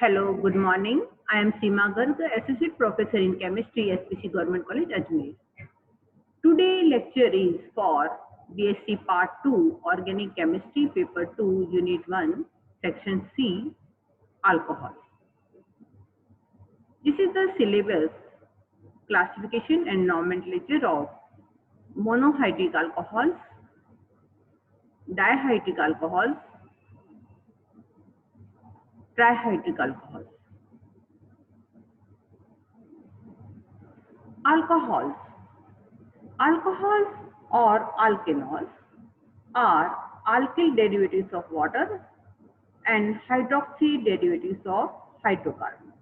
Hello, good morning. I am Seema Garg, Associate Professor in Chemistry, SPC Government College, Ajmer. Today lecture is for BSc Part 2, Organic Chemistry, Paper 2, Unit 1, Section C, Alcohol. This is the syllabus, classification and nomenclature of monohydric alcohols, dihydric alcohols, trihydric alcohols. Alcohols. Alcohols or alkanols are alkyl derivatives of water and hydroxy derivatives of hydrocarbons.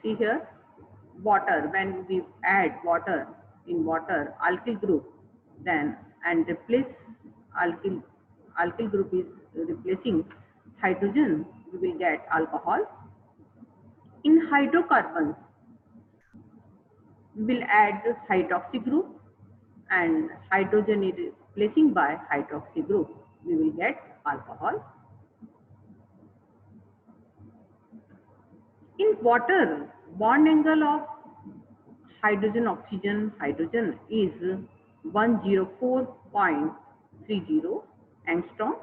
See here, water, when we add water in water, alkyl group, then and replace alkyl, alkyl group is replacing hydrogen, we will get alcohol. In hydrocarbons, we will add hydroxy group and hydrogen is replacing by hydroxy group, we will get alcohol. In water, bond angle of hydrogen hydrogen is 104.30 angstrom,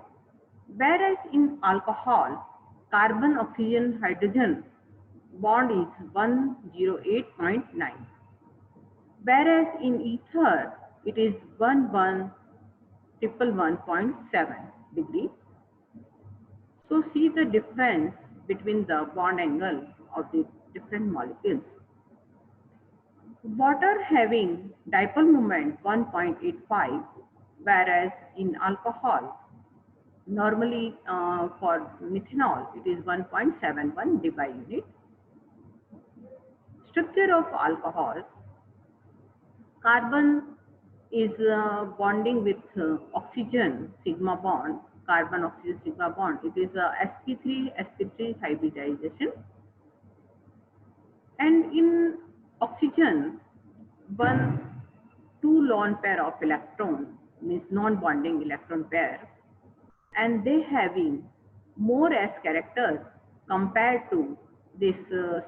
whereas in alcohol, carbon oxygen hydrogen bond is 108.9, whereas in ether it is 1111.7 degree. So see the difference between the bond angle of the different molecules. Water having dipole moment 1.85, whereas in alcohol, normally for methanol, it is 1.71 dpi unit. Structure of alcohol, carbon is bonding with oxygen, sigma bond, carbon oxygen sigma bond. It is sp3 hybridization. And in oxygen, two lone pair of electrons, means non-bonding electron pair, and they having more s characters compared to this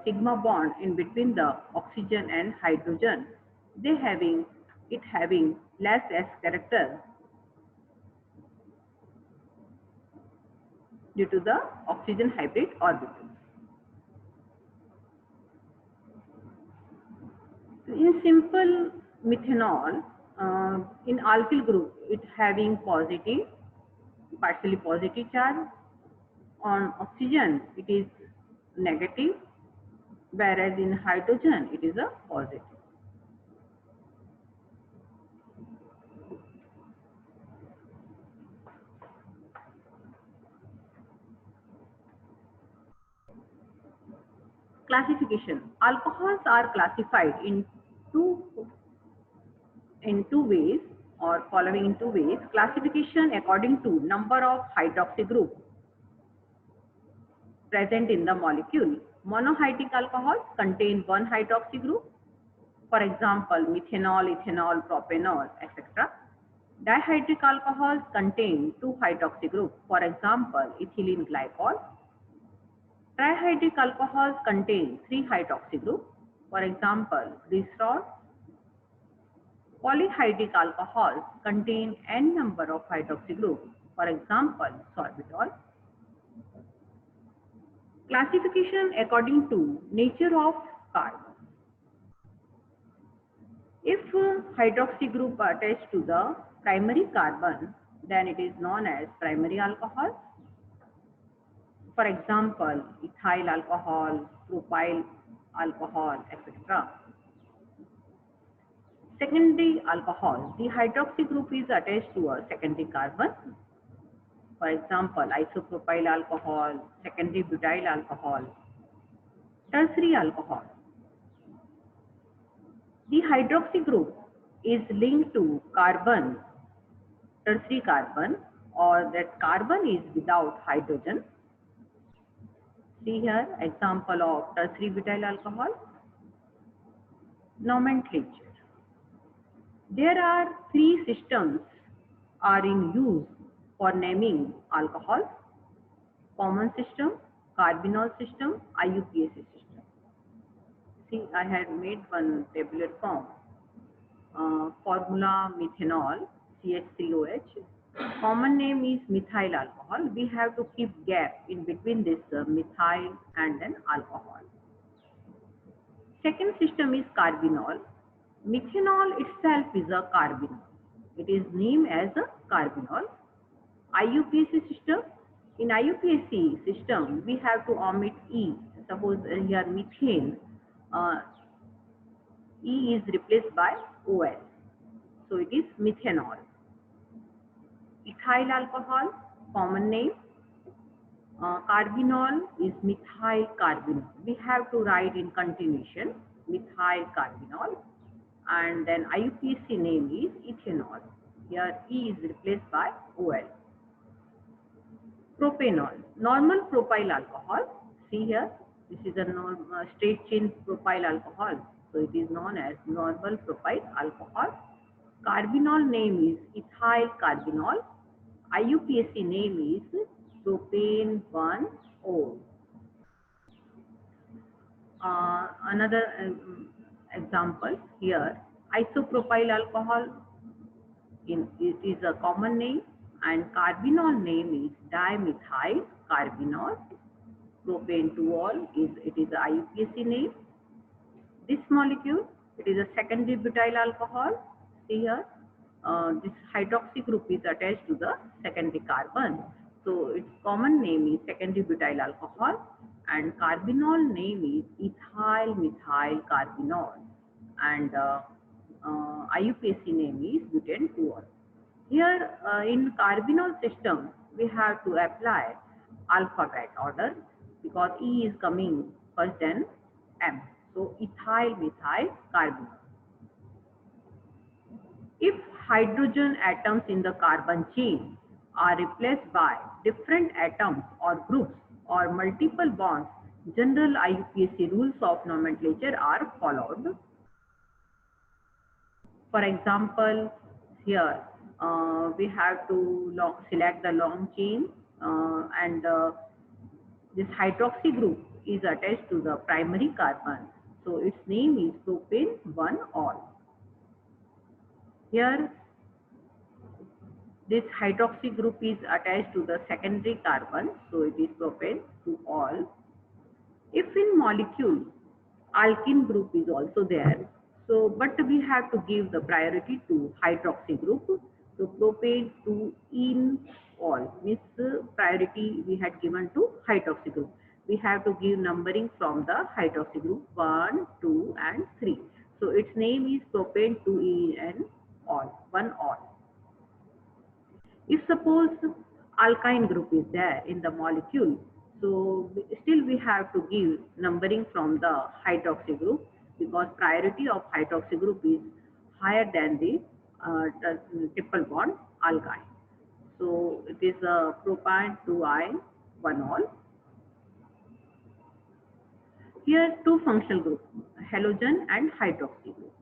sigma bond in between the oxygen and hydrogen. They having less s character due to the oxygen hybrid orbitals. In simple methanol, in alkyl group, it having partially positive charge. On oxygen, it is negative, whereas in hydrogen, it is a positive. Classification. Alcohols are classified in two ways, or following in two ways. Classification according to number of hydroxy group present in the molecule. Monohydric alcohols contain one hydroxy group, for example, methanol, ethanol, propanol, etc. Dihydric alcohols contain two hydroxy groups, for example, ethylene glycol. Trihydric alcohols contain three hydroxy groups, for example, glycerol. Polyhydric alcohols contain n number of hydroxy groups, for example, sorbitol. Classification according to nature of carbon. If hydroxy group attached to the primary carbon, then it is known as primary alcohol. For example, ethyl alcohol, propyl alcohol, etc. Secondary alcohol, the hydroxy group is attached to a secondary carbon. For example, isopropyl alcohol, secondary butyl alcohol. Tertiary alcohol, the hydroxy group is linked to carbon, tertiary carbon, or that carbon is without hydrogen. See here, example of tertiary butyl alcohol. Nomenclature. There are three systems are in use for naming alcohols. Common system, carbinol system, IUPAC system. See, I had made one tabular form. Formula methanol, CH3OH. Common name is methyl alcohol. We have to keep gap in between this methyl and then alcohol. Second system is carbinol. Methanol itself is a carbinol. It is named as a carbinol. IUPAC system. In IUPAC system, we have to omit E. Suppose here methane, E is replaced by OL. So it is methanol. Ethyl alcohol, common name. Carbinol is methyl carbinol. We have to write in continuation methyl carbinol, and then IUPAC name is ethanol. Here E is replaced by OL. Propanol, normal propyl alcohol. See here, this is a straight chain propyl alcohol. So it is known as normal propyl alcohol. Carbinol name is ethyl carbinol. IUPAC name is propane 1-O. Another example here, isopropyl alcohol. It is a common name, and carbinol name is dimethyl carbinol. Propane 2-ol is a IUPAC name. This molecule, it is a secondary butyl alcohol. See here, this hydroxy group is attached to the secondary carbon. So its common name is secondary butyl alcohol, and carbinol name is ethyl methyl carbinol, and IUPAC name is butane 2-ol. Here in carbinol system, we have to apply alphabet order because E is coming first, then M. So ethyl methyl carbinol. If hydrogen atoms in the carbon chain are replaced by different atoms or groups or multiple bonds, general IUPAC rules of nomenclature are followed. For example, here we have to select the long chain, and this hydroxy group is attached to the primary carbon. So its name is propane 1-ol. Here this hydroxy group is attached to the secondary carbon, so it is propane 2-ol. If in molecule alkene group is also there, so but we have to give the priority to hydroxy group. So propane 2-ene-ol means priority we had given to hydroxy group. We have to give numbering from the hydroxy group 1, 2, and 3. So its name is propane 2-ene-ol, 1-ol. If suppose alkyne group is there in the molecule, so still we have to give numbering from the hydroxy group because priority of hydroxy group is higher than the triple bond alkyne. So it is a propane 2-ene 1-ol. Here two functional groups, halogen and hydroxy group.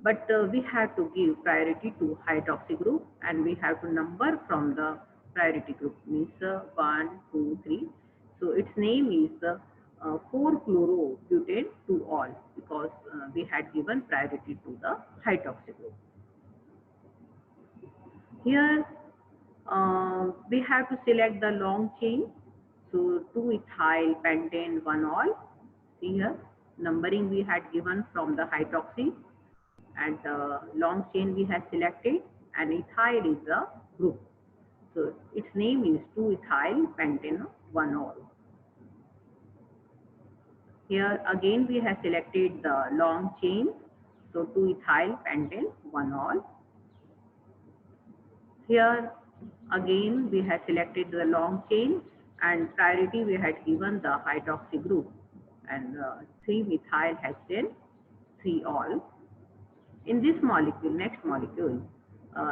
But we have to give priority to hydroxy group, and we have to number from the priority group, means 1, 2, 3. So its name is 4-chlorobutane 2-ol because we had given priority to the hydroxy group. Here we have to select the long chain. So 2-ethyl pentane 1-ol. See here, numbering we had given from the hydroxy, and long chain we have selected, and ethyl is the group. So its name is 2-ethyl pentane 1-ol. Here again we have selected the long chain, so 2-ethyl pentane 1-ol. Here again we have selected the long chain, and priority we had given the hydroxy group, and 3-methyl hexane 3-ol. In this molecule, next molecule,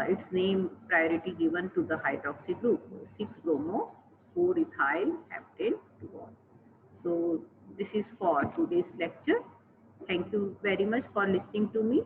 its name priority given to the hydroxy group, 6-bromo 4-ethyl heptane 2-ol. So this is for today's lecture. Thank you very much for listening to me.